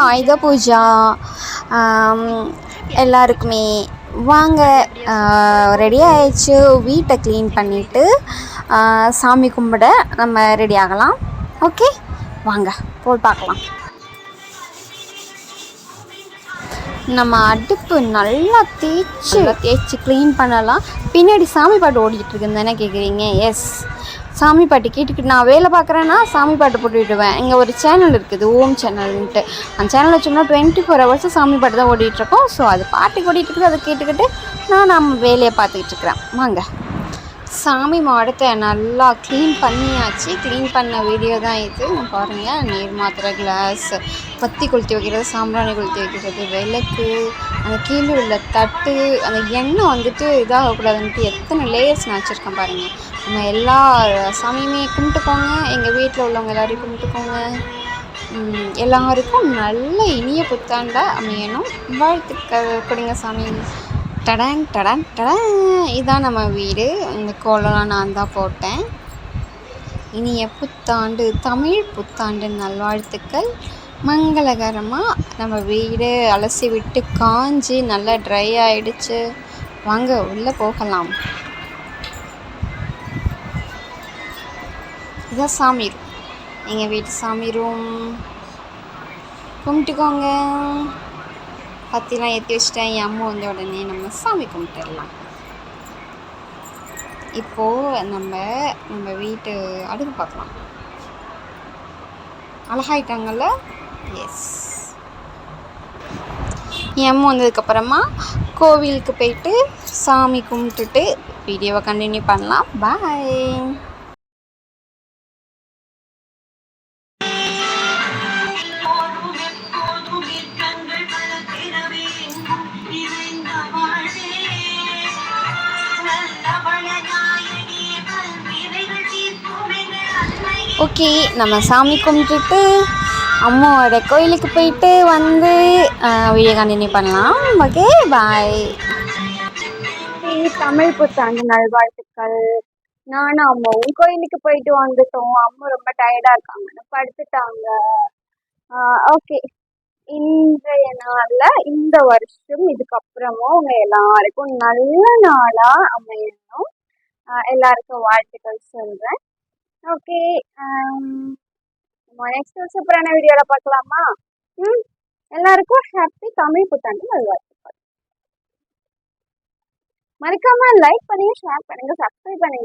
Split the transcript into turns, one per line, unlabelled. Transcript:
ஆயுத பூஜா எல்லாருக்குமே. வாங்க, ரெடி ஆயிடுச்சு. வீட்டை க்ளீன் பண்ணிவிட்டு சாமி கும்பிட நம்ம ரெடி ஆகலாம். ஓகே, வாங்க போய் பார்க்கலாம். நம்ம அடுப்பு நல்லா தேய்ச்சி க்ளீன் பண்ணலாம். பின்னாடி சாமி பாட்டு ஓடிக்கிட்டு இருக்குன்னு தானே கேட்குறீங்க? எஸ், சாமி பாட்டு கேட்டுக்கிட்டு நான் வேலை பார்க்குறேன்னா சாமி பாட்டு போட்டு விடுவேன். இங்கே ஒரு சேனல் இருக்குது, ஓம் சேனல்ன்ட்டு. அந்த சேனல் வச்சோம்னா 24 hours சாமி பாட்டு தான் ஓடிட்டுருக்கோம். ஸோ அது பாட்டு ஓடிட்டு இருக்குது, அதை கேட்டுக்கிட்டு நான் நம்ம வேலையை பார்த்துக்கிட்டு இருக்கிறேன். வாங்க, சாமி மாடத்தை நல்லா க்ளீன் பண்ணியாச்சு. க்ளீன் பண்ண வீடியோ தான் இது. பாருங்கள், நீர் மாத்திரை, கிளாஸ், பத்தி கொளுத்தி வைக்கிறது, சாம்பிராணி கொளுத்தி வைக்கிறது, விளக்கு, அந்த கீழே உள்ள தட்டு, அந்த எண்ணெய் வந்துட்டு இதாகக்கூடாதுன்ட்டு எத்தனை லேயர்ஸ் நான் வச்சுருக்கேன் பாருங்கள். நம்ம எல்லா சாமியுமே கும்பிட்டுக்கோங்க. எங்கள் வீட்டில் உள்ளவங்க எல்லோரையும் கும்பிட்டுக்கோங்க. எல்லாருக்கும் நல்ல இனிய புத்தாண்டா அமையணும். வாழ்த்துக்கள் கொடுங்க சாமி. டடான் டடான் டடான், இதுதான் நம்ம வீடு. இந்த கோலம்லாம் நான் தான் போட்டேன். இனிய புத்தாண்டு, தமிழ் புத்தாண்டு நல்வாழ்த்துக்கள். மங்களகரமாக நம்ம வீடு அலசி விட்டு காஞ்சி நல்லா ட்ரை ஆகிடுச்சு. வாங்க உள்ளே போகலாம். இதுதான் சாமி ரூம், எங்கள் வீட்டு சாமி ரூம். கும்பிட்டுக்கோங்க. பத்திலாம் ஏற்றி வச்சுட்டேன். என் அம்மா வந்த உடனே நம்ம சாமி கும்பிட்டுடலாம். இப்போது நம்ம வீட்டு அடுப்பு பார்க்கலாம். அழகாயிட்டாங்கல்ல? எஸ். என் அம்மா வந்ததுக்கப்புறமா கோவிலுக்கு போயிட்டு சாமி கும்பிட்டுட்டு வீடியோவை கண்டினியூ பண்ணலாம். பாய். ஓகே, நம்ம சாமி கும்பிட்டுட்டு அம்மாவோட கோயிலுக்கு போயிட்டு வந்து வீடியோ கண்டினியூ பண்ணலாம். ஓகே, பாய். தமிழ் புத்தாண்டு நல்வாழ்த்துக்கள். நானும் அம்மாவும் கோயிலுக்கு போயிட்டு வந்துட்டோம். அம்மா ரொம்ப டயர்டாக இருக்காங்கன்னு படுத்துட்டாங்க. ஓகே, இன்றைய நாளில் இந்த வருஷம் இதுக்கப்புறமும் உங்க எல்லாருக்கும் நல்ல நாளாக அமையணும். எல்லாருக்கும் வாழ்த்துக்கள் சொல்கிறேன். ஓகே, நெக்ஸ்ட் சூப்பரான வீடியோவில் பார்க்கலாமா? எல்லாருக்கும் ஹாப்பி தமிழ் புத்தாண்டு நல்வாழ்த்துக்கள். மறக்காம லைக் பண்ணுங்க, ஷேர் பண்ணுங்க, சப்ஸ்கிரைப் பண்ணுங்க.